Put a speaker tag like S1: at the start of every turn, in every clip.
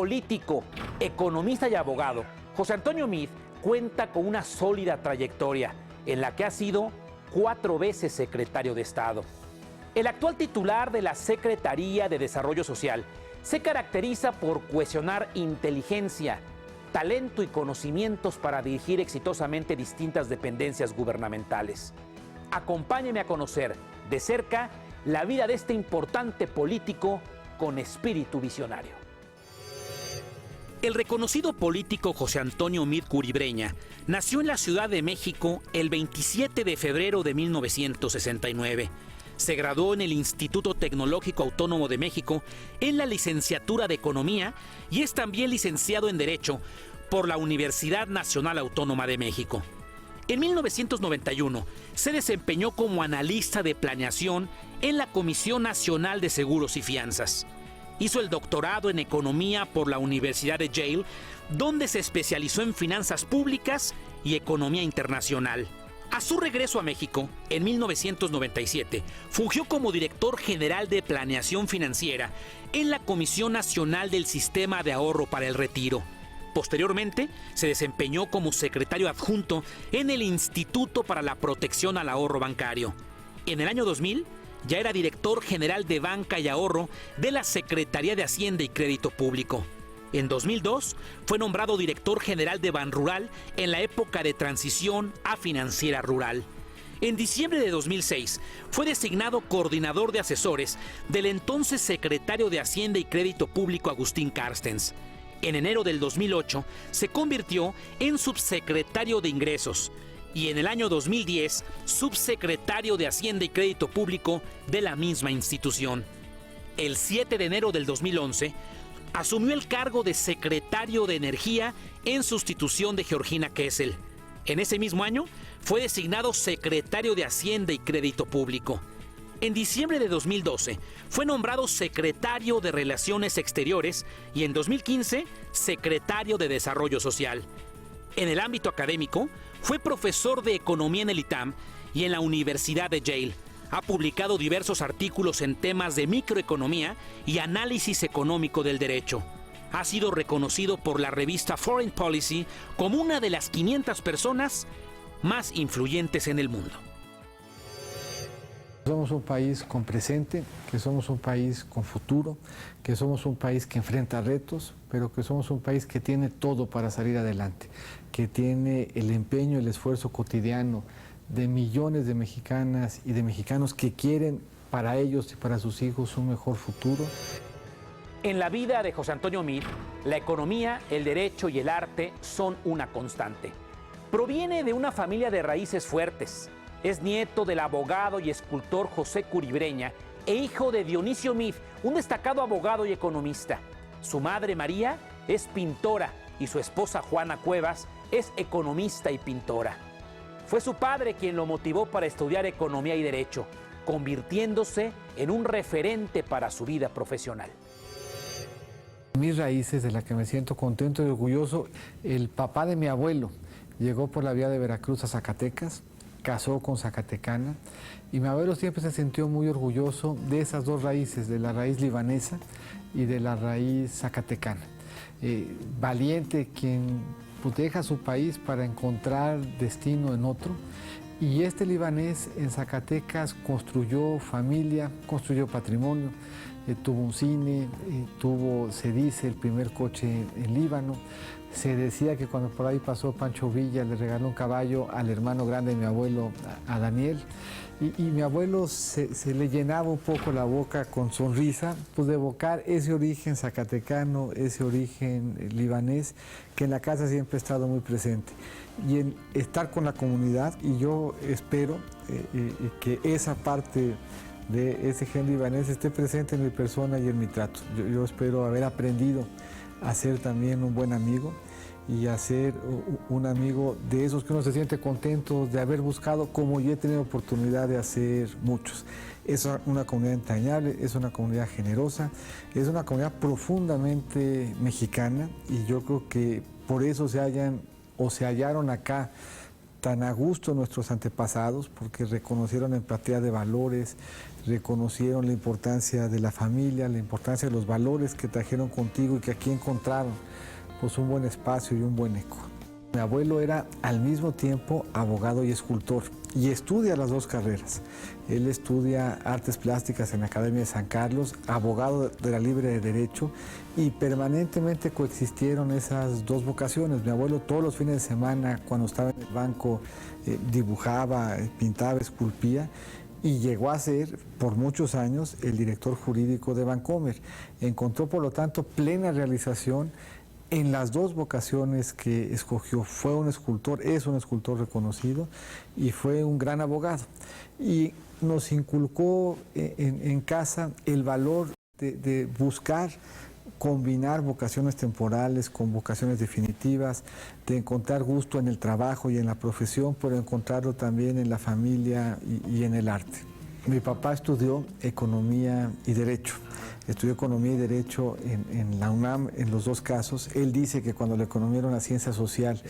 S1: político, economista y abogado, José Antonio Meade cuenta con una sólida trayectoria en la que ha sido 4 veces secretario de Estado. El actual titular de la Secretaría de Desarrollo Social se caracteriza por cohesionar inteligencia, talento y conocimientos para dirigir exitosamente distintas dependencias gubernamentales. Acompáñeme a conocer de cerca la vida de este importante político con espíritu visionario. El reconocido político José Antonio Meade Curibreña nació en la Ciudad de México el 27 de febrero de 1969. Se graduó en el Instituto Tecnológico Autónomo de México en la licenciatura de Economía y es también licenciado en Derecho por la Universidad Nacional Autónoma de México. En 1991 se desempeñó como analista de planeación en la Comisión Nacional de Seguros y Fianzas. Hizo el doctorado en Economía por la Universidad de Yale, donde se especializó en finanzas públicas y economía internacional. A su regreso a México, en 1997, fungió como director general de Planeación Financiera en la Comisión Nacional del Sistema de Ahorro para el Retiro. Posteriormente, se desempeñó como secretario adjunto en el Instituto para la Protección al Ahorro Bancario. En el año 2000, ya era director general de Banca y Ahorro de la Secretaría de Hacienda y Crédito Público. En 2002 fue nombrado director general de Banrural en la época de transición a Financiera Rural. En diciembre de 2006 fue designado coordinador de asesores del entonces secretario de Hacienda y Crédito Público Agustín Carstens. En enero del 2008 se convirtió en subsecretario de Ingresos y en el año 2010 subsecretario de Hacienda y Crédito Público de la misma institución. El 7 de enero del 2011 asumió el cargo de secretario de Energía en sustitución de Georgina Kessel. En ese mismo año fue designado secretario de Hacienda y Crédito Público. En diciembre de 2012 fue nombrado secretario de Relaciones Exteriores y en 2015 secretario de Desarrollo Social. En el ámbito académico fue profesor de Economía en el ITAM y en la Universidad de Yale. Ha publicado diversos artículos en temas de microeconomía y análisis económico del derecho. Ha sido reconocido por la revista Foreign Policy como una de las 500 personas más influyentes en el mundo.
S2: Somos un país con presente, que somos un país con futuro, que somos un país que enfrenta retos, pero que somos un país que tiene todo para salir adelante, que tiene el empeño, el esfuerzo cotidiano de millones de mexicanas y de mexicanos que quieren para ellos y para sus hijos un mejor futuro.
S1: En la vida de José Antonio Meade, la economía, el derecho y el arte son una constante. Proviene de una familia de raíces fuertes. Es nieto del abogado y escultor José Curibreña e hijo de Dionisio Meade, un destacado abogado y economista. Su madre María es pintora y su esposa Juana Cuevas es economista y pintora. Fue su padre quien lo motivó para estudiar economía y derecho, convirtiéndose en un referente para su vida profesional.
S2: Mis raíces, de las que me siento contento y orgulloso, el papá de mi abuelo llegó por la vía de Veracruz a Zacatecas, casó con zacatecana y mi abuelo siempre se sintió muy orgulloso de esas dos raíces, de la raíz libanesa y de la raíz zacatecana. Valiente quien deja su país para encontrar destino en otro, y este libanés en Zacatecas construyó familia, construyó patrimonio, tuvo un cine, tuvo, se dice, el primer coche en Líbano. Se decía que cuando por ahí pasó Pancho Villa le regaló un caballo al hermano grande de mi abuelo, a Daniel, y mi abuelo se le llenaba un poco la boca con sonrisa, pues de evocar ese origen zacatecano, ese origen libanés, que en la casa siempre ha estado muy presente. Y en estar con la comunidad, y yo espero que esa parte de ese gen libanés esté presente en mi persona y en mi trato. Yo espero haber aprendido a ser también un buen amigo y a ser un amigo de esos que uno se siente contento de haber buscado, como yo he tenido oportunidad de hacer muchos. Es una comunidad entrañable, es una comunidad generosa, es una comunidad profundamente mexicana, y yo creo que por eso se hallaron acá tan a gusto nuestros antepasados, porque reconocieron la empatía de valores, reconocieron la importancia de la familia, la importancia de los valores que trajeron contigo y que aquí encontraron pues un buen espacio y un buen eco. Mi abuelo era al mismo tiempo abogado y escultor y estudia las dos carreras. Él estudia artes plásticas en la Academia de San Carlos, abogado de la Libre de Derecho, y permanentemente coexistieron esas dos vocaciones. Mi abuelo todos los fines de semana, cuando estaba en el banco, dibujaba, pintaba, esculpía, y llegó a ser por muchos años el director jurídico de Bancomer. Encontró por lo tanto plena realización en las dos vocaciones que escogió. Fue un escultor, es un escultor reconocido y fue un gran abogado. Y nos inculcó en casa el valor de buscar combinar vocaciones temporales con vocaciones definitivas, de encontrar gusto en el trabajo y en la profesión, pero encontrarlo también en la familia y en el arte. Mi papá estudió economía y derecho. Estudió economía y derecho en la UNAM en los dos casos. Él dice que cuando la economía era una ciencia social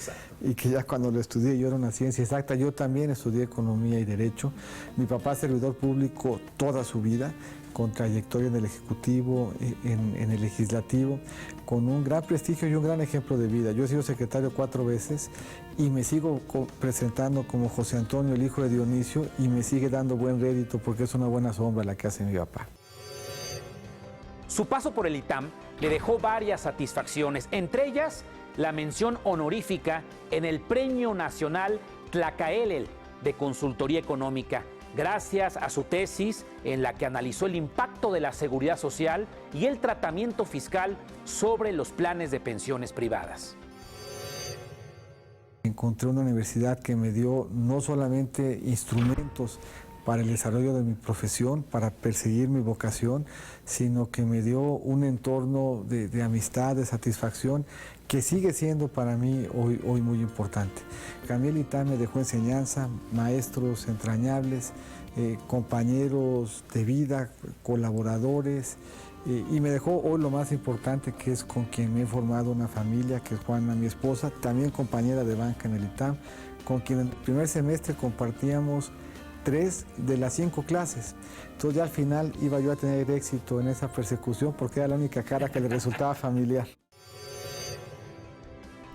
S2: y que ya cuando lo estudié yo era una ciencia exacta. Yo también estudié economía y derecho. Mi papá es servidor público toda su vida, con trayectoria en el Ejecutivo, en el Legislativo, con un gran prestigio y un gran ejemplo de vida. Yo he sido secretario 4 veces y me sigo presentando como José Antonio, el hijo de Dionisio, y me sigue dando buen rédito porque es una buena sombra la que hace mi papá.
S1: Su paso por el ITAM le dejó varias satisfacciones, entre ellas la mención honorífica en el Premio Nacional Tlacaelel de Consultoría Económica, gracias a su tesis en la que analizó el impacto de la seguridad social y el tratamiento fiscal sobre los planes de pensiones privadas.
S2: Encontré una universidad que me dio no solamente instrumentos para el desarrollo de mi profesión, para perseguir mi vocación, sino que me dio un entorno de amistad, de satisfacción, que sigue siendo para mí hoy muy importante. Cambiel ITAM me dejó enseñanza, maestros entrañables, compañeros de vida, colaboradores, y me dejó hoy lo más importante, que es con quien me he formado una familia, que es Juana, mi esposa, también compañera de banca en el ITAM, con quien en el primer semestre compartíamos 3 de las 5 clases. Entonces ya al final iba yo a tener éxito en esa persecución porque era la única cara que le resultaba familiar.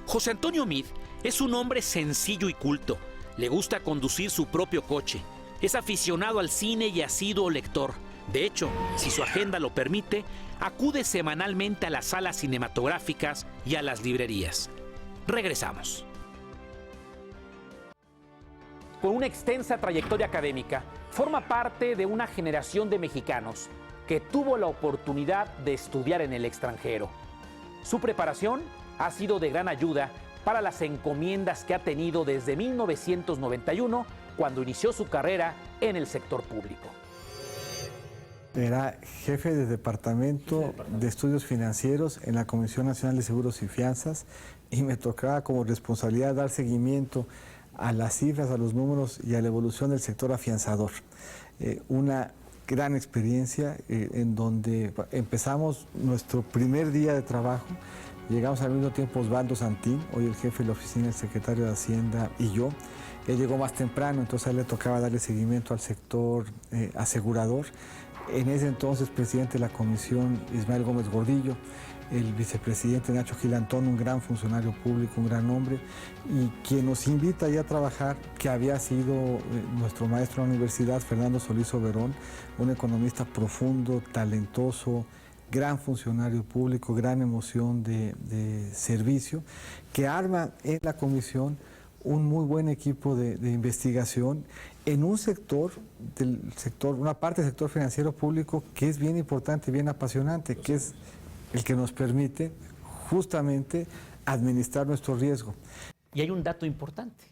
S1: José Antonio Meade es un hombre sencillo y culto. Le gusta conducir su propio coche. Es aficionado al cine y asiduo lector. De hecho, si su agenda lo permite, acude semanalmente a las salas cinematográficas y a las librerías. Regresamos. Con una extensa trayectoria académica, forma parte de una generación de mexicanos que tuvo la oportunidad de estudiar en el extranjero. Su preparación ha sido de gran ayuda para las encomiendas que ha tenido desde 1991, cuando inició su carrera en el sector público.
S2: Era jefe de departamento de estudios financieros en la Comisión Nacional de Seguros y Fianzas, y me tocaba como responsabilidad dar seguimiento a las cifras, a los números y a la evolución del sector afianzador. Una gran experiencia en donde empezamos nuestro primer día de trabajo. Llegamos al mismo tiempo Osvaldo Santín, hoy el jefe de la oficina, el secretario de Hacienda, y yo. Él llegó más temprano, entonces a él le tocaba darle seguimiento al sector asegurador. En ese entonces, presidente de la comisión, Ismael Gómez Gordillo, el vicepresidente Nacho Gilantón, un gran funcionario público, un gran hombre, y quien nos invita ya a trabajar, que había sido nuestro maestro en la universidad, Fernando Solís Oberón, un economista profundo, talentoso, gran funcionario público, gran emoción de servicio, que arma en la comisión un muy buen equipo de investigación en un una parte del sector financiero público que es bien importante, bien apasionante, que es el que nos permite justamente administrar nuestro riesgo.
S1: Y hay un dato importante.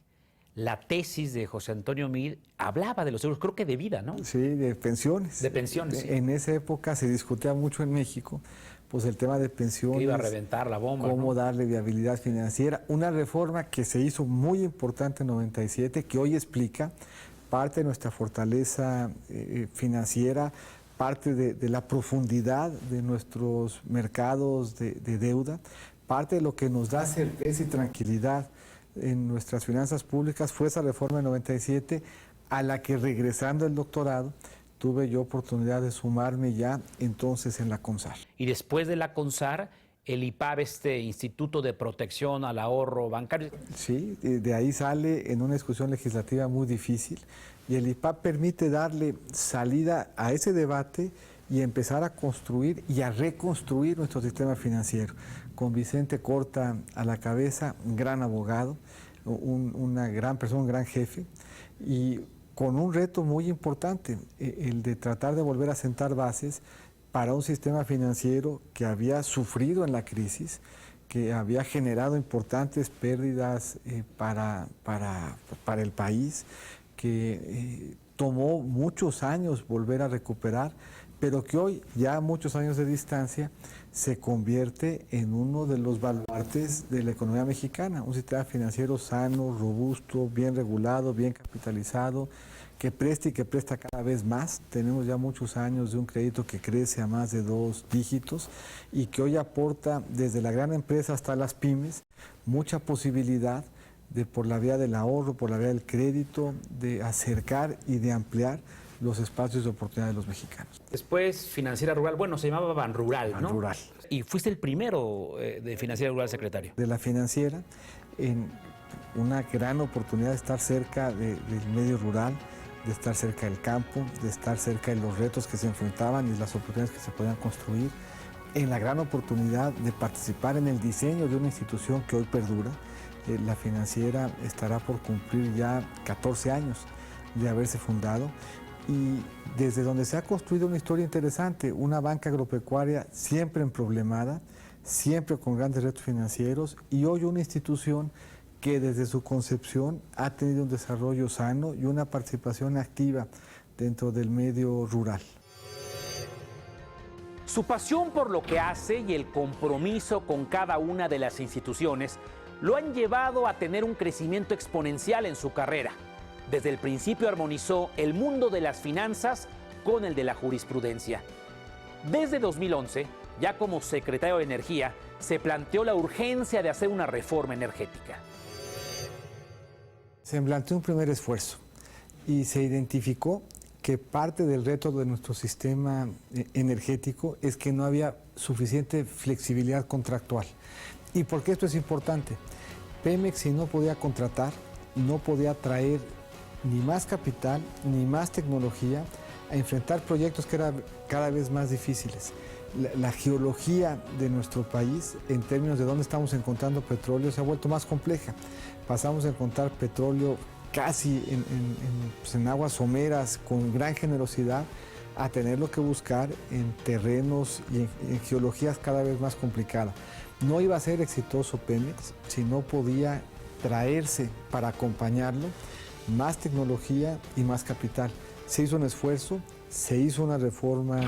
S1: La tesis de José Antonio Meade hablaba de los seguros, creo que de vida, ¿no?
S2: Sí, de pensiones.
S1: De pensiones, sí.
S2: En esa época se discutía mucho en México, pues el tema de pensiones.
S1: Que iba a reventar la bomba,
S2: cómo
S1: ¿no?
S2: darle viabilidad financiera. Una reforma que se hizo muy importante en 97, que hoy explica parte de nuestra fortaleza financiera, parte de la profundidad de nuestros mercados de deuda, parte de lo que nos da certeza y tranquilidad en nuestras finanzas públicas fue esa reforma del 97, a la que, regresando el doctorado, tuve yo oportunidad de sumarme ya entonces en la CONSAR.
S1: Y después de la CONSAR, el IPAB, Instituto de Protección al Ahorro Bancario.
S2: Sí, de ahí sale en una discusión legislativa muy difícil, y el IPAB permite darle salida a ese debate y empezar a construir y a reconstruir nuestro sistema financiero. Con Vicente Corta a la cabeza, un gran abogado, una gran persona, un gran jefe, y con un reto muy importante, el de tratar de volver a sentar bases para un sistema financiero que había sufrido en la crisis, que había generado importantes pérdidas para el país, que tomó muchos años volver a recuperar, pero que hoy, ya a muchos años de distancia, se convierte en uno de los baluartes de la economía mexicana, un sistema financiero sano, robusto, bien regulado, bien capitalizado, que presta y que presta cada vez más. Tenemos ya muchos años de un crédito que crece a más de 2 dígitos y que hoy aporta desde la gran empresa hasta las pymes mucha posibilidad de, por la vía del ahorro, por la vía del crédito, de acercar y de ampliar los espacios de oportunidad de los mexicanos.
S1: Después, Financiera Rural, bueno, se llamaba Banrural, ¿no?
S2: Banrural.
S1: Y fuiste el primero de Financiera Rural secretario.
S2: De la financiera, en una gran oportunidad de estar cerca del medio rural, de estar cerca del campo, de estar cerca de los retos que se enfrentaban y las oportunidades que se podían construir, en la gran oportunidad de participar en el diseño de una institución que hoy perdura. La financiera estará por cumplir ya 14 años de haberse fundado, y desde donde se ha construido una historia interesante, una banca agropecuaria siempre emproblemada, siempre con grandes retos financieros, y hoy una institución que desde su concepción ha tenido un desarrollo sano y una participación activa dentro del medio rural.
S1: Su pasión por lo que hace y el compromiso con cada una de las instituciones lo han llevado a tener un crecimiento exponencial en su carrera. Desde el principio armonizó el mundo de las finanzas con el de la jurisprudencia. Desde 2011, ya como secretario de Energía, se planteó la urgencia de hacer una reforma energética.
S2: Se planteó un primer esfuerzo y se identificó que parte del reto de nuestro sistema energético es que no había suficiente flexibilidad contractual. ¿Y por qué esto es importante? Pemex, si no podía contratar, no podía traer ni más capital, ni más tecnología a enfrentar proyectos que eran cada vez más difíciles. La geología de nuestro país, en términos de dónde estamos encontrando petróleo, se ha vuelto más compleja. Pasamos a encontrar petróleo casi en aguas someras, con gran generosidad, a tenerlo que buscar en terrenos y en geologías cada vez más complicadas. No iba a ser exitoso Pemex si no podía traerse para acompañarlo más tecnología y más capital. Se hizo un esfuerzo, se hizo una reforma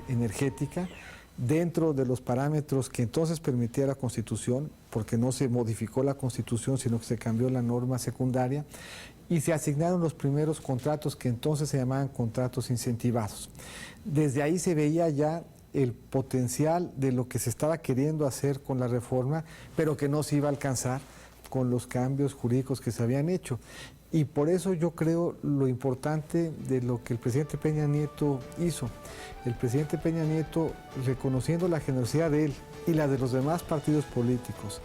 S2: energética dentro de los parámetros que entonces permitía la Constitución, porque no se modificó la Constitución, sino que se cambió la norma secundaria, y se asignaron los primeros contratos que entonces se llamaban contratos incentivados. Desde ahí se veía ya el potencial de lo que se estaba queriendo hacer con la reforma, pero que no se iba a alcanzar con los cambios jurídicos que se habían hecho. Y por eso yo creo lo importante de lo que el presidente Peña Nieto hizo. El presidente Peña Nieto, reconociendo la generosidad de él y la de los demás partidos políticos,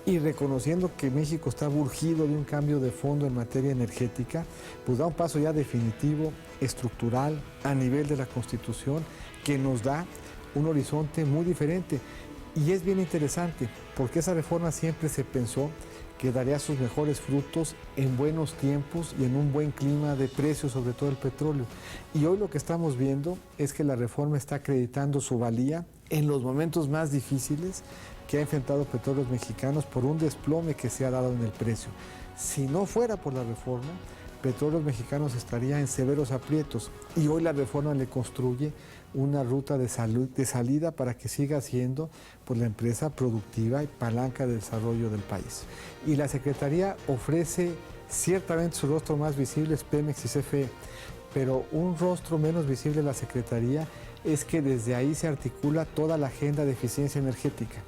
S2: y reconociendo que México está urgido de un cambio de fondo en materia energética, pues da un paso ya definitivo, estructural, a nivel de la Constitución, que nos da un horizonte muy diferente. Y es bien interesante, porque esa reforma siempre se pensó que daría sus mejores frutos en buenos tiempos y en un buen clima de precios, sobre todo el petróleo. Y hoy lo que estamos viendo es que la reforma está acreditando su valía en los momentos más difíciles que ha enfrentado Petróleos Mexicanos por un desplome que se ha dado en el precio. Si no fuera por la reforma, Petróleos Mexicanos estaría en severos aprietos, y hoy la reforma le construye una ruta de salida para que siga siendo pues, la empresa productiva y palanca de desarrollo del país. Y la Secretaría ofrece ciertamente su rostro más visible, es Pemex y CFE, pero un rostro menos visible de la Secretaría es que desde ahí se articula toda la agenda de eficiencia energética.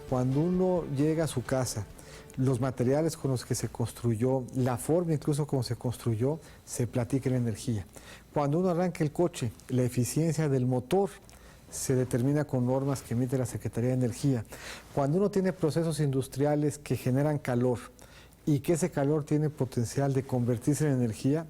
S2: Cuando uno llega a su casa, los materiales con los que se construyó, la forma incluso como se construyó, se platica en energía. Cuando uno arranca el coche, la eficiencia del motor se determina con normas que emite la Secretaría de Energía. Cuando uno tiene procesos industriales que generan calor y que ese calor tiene potencial de convertirse en energía,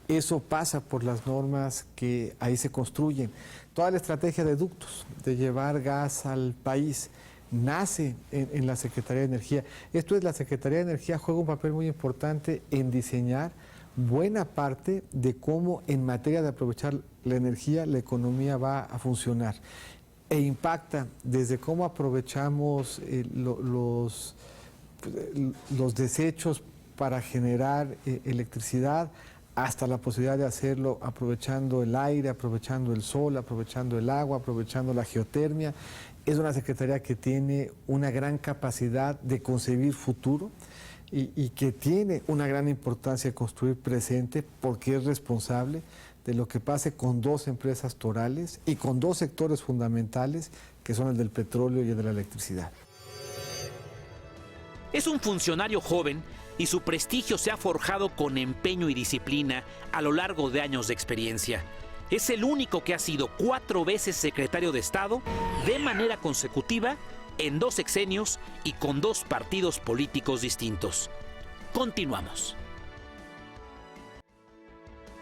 S2: eso pasa por las normas que ahí se construyen. Toda la estrategia de ductos, de llevar gas al país, nace en la Secretaría de Energía. Esto es, la Secretaría de Energía juega un papel muy importante en diseñar buena parte de cómo en materia de aprovechar la energía la economía va a funcionar e impacta desde cómo aprovechamos los desechos para generar electricidad hasta la posibilidad de hacerlo aprovechando el aire, aprovechando el sol, aprovechando el agua, aprovechando la geotermia. Es una secretaría que tiene una gran capacidad de concebir futuro y que tiene una gran importancia de construir presente porque es responsable de lo que pase con dos empresas torales y con dos sectores fundamentales que son el del petróleo y el de la electricidad.
S1: Es un funcionario joven y su prestigio se ha forjado con empeño y disciplina a lo largo de años de experiencia. Es el único que ha sido 4 veces secretario de Estado de manera consecutiva en 2 sexenios y con 2 partidos políticos distintos. Continuamos.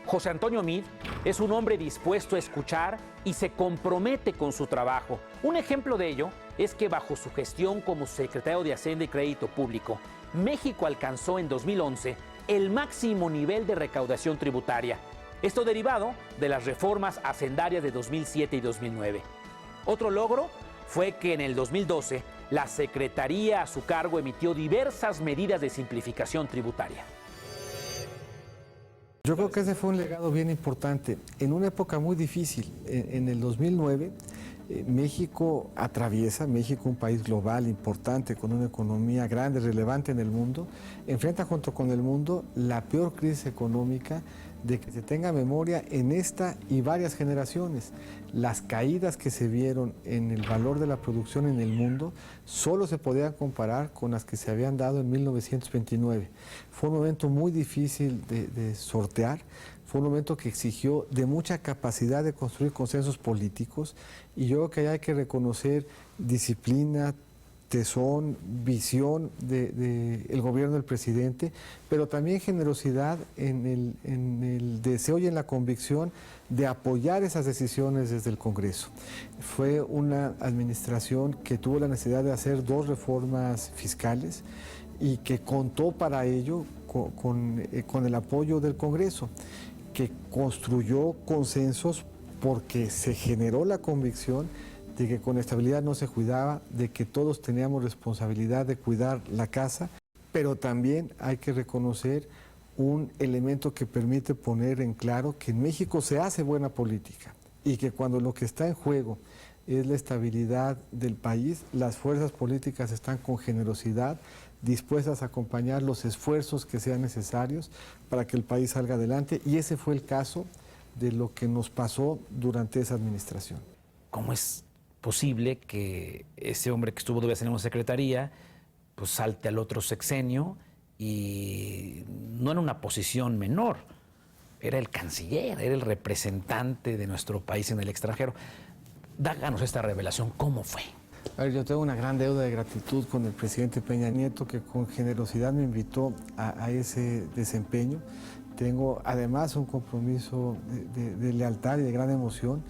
S1: José Antonio Meade es un hombre dispuesto a escuchar y se compromete con su trabajo. Un ejemplo de ello es que bajo su gestión como secretario de Hacienda y Crédito Público, México alcanzó en 2011 el máximo nivel de recaudación tributaria. Esto derivado de las reformas hacendarias de 2007 y 2009. Otro logro fue que en el 2012 la Secretaría a su cargo emitió diversas medidas de simplificación tributaria.
S2: Yo creo que ese fue un legado bien importante. En una época muy difícil, en el 2009, México, un país global importante, con una economía grande, relevante en el mundo, enfrenta junto con el mundo la peor crisis económica de que se tenga memoria en esta y varias generaciones. Las caídas que se vieron en el valor de la producción en el mundo solo se podían comparar con las que se habían dado en 1929. Fue un momento muy difícil de sortear, fue un momento que exigió de mucha capacidad de construir consensos políticos y yo creo que hay que reconocer disciplina, tesón, visión del gobierno del presidente, pero también generosidad en el deseo y en la convicción de apoyar esas decisiones desde el Congreso. Fue una administración que tuvo la necesidad de hacer 2 reformas fiscales y que contó para ello con el apoyo del Congreso, que construyó consensos porque se generó la convicción de que con estabilidad no se cuidaba, de que todos teníamos responsabilidad de cuidar la casa, pero también hay que reconocer un elemento que permite poner en claro que en México se hace buena política y que cuando lo que está en juego es la estabilidad del país, las fuerzas políticas están con generosidad, dispuestas a acompañar los esfuerzos que sean necesarios para que el país salga adelante, y ese fue el caso de lo que nos pasó durante esa administración.
S1: ¿Cómo es posible que ese hombre que estuvo 2 veces en una secretaría pues salte al otro sexenio y no en una posición menor? Era el canciller, era el representante de nuestro país en el extranjero. Dáganos esta revelación, ¿cómo fue?
S2: A ver, yo tengo una gran deuda de gratitud con el presidente Peña Nieto, que con generosidad me invitó a ese desempeño. Tengo además un compromiso de lealtad y de gran emoción.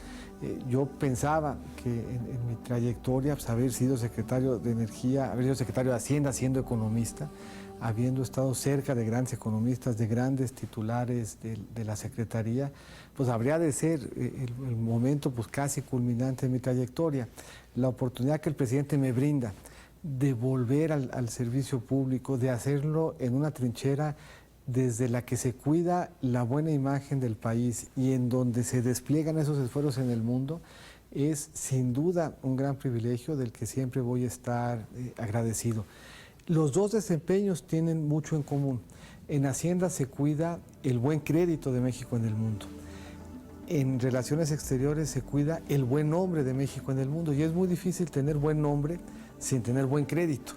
S2: Yo pensaba que en mi trayectoria, pues, haber sido secretario de Energía, haber sido secretario de Hacienda, siendo economista, habiendo estado cerca de grandes economistas, de grandes titulares de la Secretaría, pues habría de ser el momento pues casi culminante de mi trayectoria. La oportunidad que el presidente me brinda de volver al servicio público, de hacerlo en una trinchera desde la que se cuida la buena imagen del país y en donde se despliegan esos esfuerzos en el mundo, es sin duda un gran privilegio del que siempre voy a estar agradecido. Los 2 desempeños tienen mucho en común. En Hacienda se cuida el buen crédito de México en el mundo. En Relaciones Exteriores se cuida el buen nombre de México en el mundo, y es muy difícil tener buen nombre sin tener buen crédito.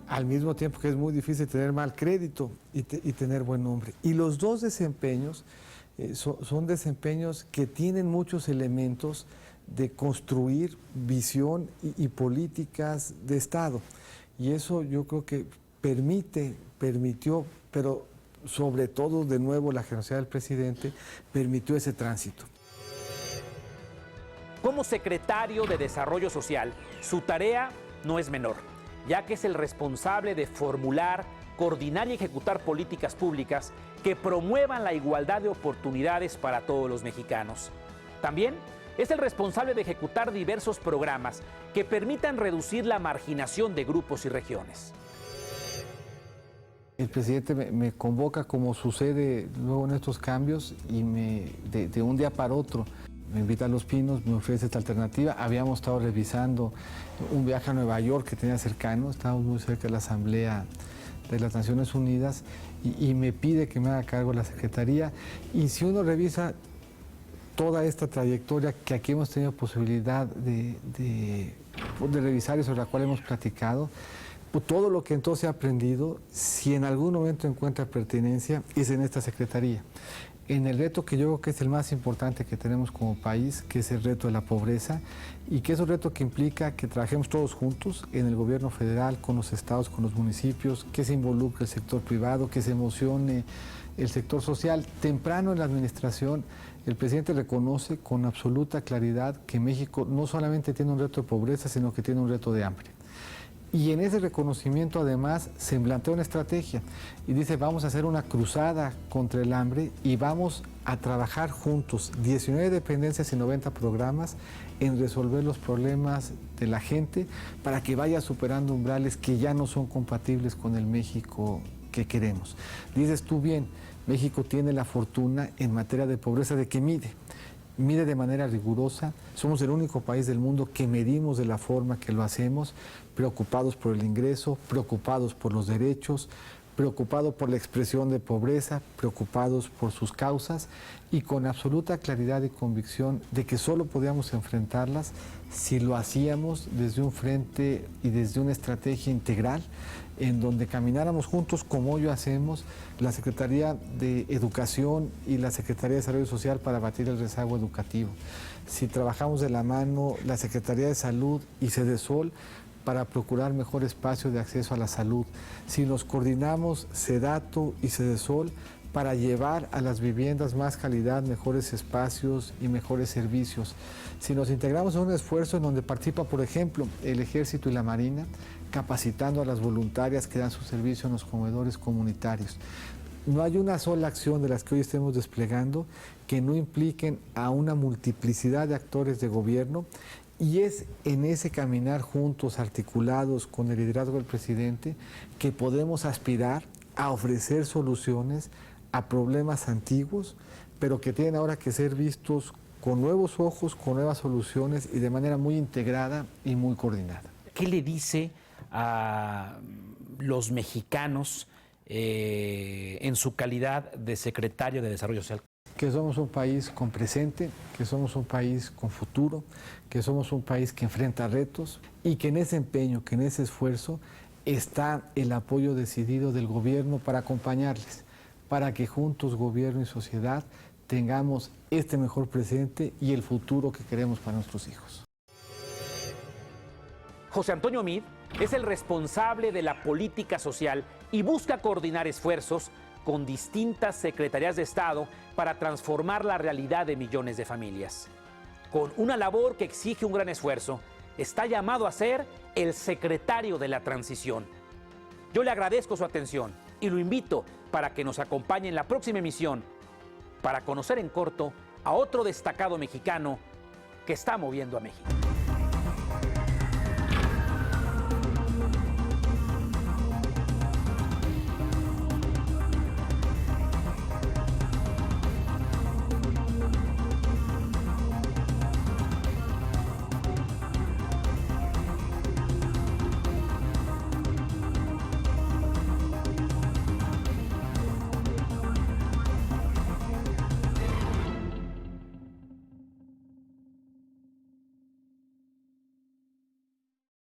S2: al mismo tiempo que es muy difícil tener mal crédito y tener buen nombre. Y los dos desempeños son desempeños que tienen muchos elementos de construir visión y políticas de Estado. Y eso yo creo que permitió, pero sobre todo, de nuevo, la generosidad del presidente permitió ese tránsito.
S1: Como secretario de Desarrollo Social, su tarea no es menor, ya que es el responsable de formular, coordinar y ejecutar políticas públicas que promuevan la igualdad de oportunidades para todos los mexicanos. También es el responsable de ejecutar diversos programas que permitan reducir la marginación de grupos y regiones.
S2: El presidente me convoca, como sucede luego en estos cambios, y de un día para otro me invita a Los Pinos, me ofrece esta alternativa. Habíamos estado revisando un viaje a Nueva York que tenía cercano, estábamos muy cerca de la Asamblea de las Naciones Unidas, y me pide que me haga cargo de la Secretaría. Y si uno revisa toda esta trayectoria que aquí hemos tenido posibilidad de revisar y sobre la cual hemos platicado, todo lo que entonces he aprendido, si en algún momento encuentra pertinencia, es en esta Secretaría. En el reto que yo creo que es el más importante que tenemos como país, que es el reto de la pobreza, y que es un reto que implica que trabajemos todos juntos en el gobierno federal, con los estados, con los municipios, que se involucre el sector privado, que se emocione el sector social. Temprano en la administración, el presidente reconoce con absoluta claridad que México no solamente tiene un reto de pobreza, sino que tiene un reto de hambre. Y en ese reconocimiento, además, se plantea una estrategia y dice: vamos a hacer una cruzada contra el hambre y vamos a trabajar juntos, 19 dependencias y 90 programas, en resolver los problemas de la gente para que vaya superando umbrales que ya no son compatibles con el México que queremos. Dices tú bien, México tiene la fortuna en materia de pobreza de que mide de manera rigurosa. Somos el único país del mundo que medimos de la forma que lo hacemos, preocupados por el ingreso, preocupados por los derechos, preocupados por la expresión de pobreza, preocupados por sus causas, y con absoluta claridad y convicción de que solo podíamos enfrentarlas si lo hacíamos desde un frente y desde una estrategia integral, en donde camináramos juntos, como hoy hacemos, la Secretaría de Educación y la Secretaría de Desarrollo Social para abatir el rezago educativo. Si trabajamos de la mano la Secretaría de Salud y Sedesol para procurar mejor espacio de acceso a la salud. Si nos coordinamos SEDATU y Sedesol para llevar a las viviendas más calidad, mejores espacios y mejores servicios. Si nos integramos en un esfuerzo en donde participa, por ejemplo, el Ejército y la Marina, capacitando a las voluntarias que dan su servicio en los comedores comunitarios. No hay una sola acción de las que hoy estemos desplegando que no impliquen a una multiplicidad de actores de gobierno, y es en ese caminar juntos, articulados con el liderazgo del presidente, que podemos aspirar a ofrecer soluciones a problemas antiguos, pero que tienen ahora que ser vistos con nuevos ojos, con nuevas soluciones y de manera muy integrada y muy coordinada.
S1: ¿Qué le dice a los mexicanos en su calidad de secretario de Desarrollo Social?
S2: Que somos un país con presente, que somos un país con futuro, que somos un país que enfrenta retos, y que en ese empeño, que en ese esfuerzo está el apoyo decidido del gobierno para acompañarles, para que juntos, gobierno y sociedad, tengamos este mejor presente y el futuro que queremos para nuestros hijos.
S1: José Antonio Meade es el responsable de la política social y busca coordinar esfuerzos con distintas secretarías de Estado para transformar la realidad de millones de familias. Con una labor que exige un gran esfuerzo, está llamado a ser el secretario de la transición. Yo le agradezco su atención y lo invito para que nos acompañe en la próxima emisión para conocer en corto a otro destacado mexicano que está moviendo a México.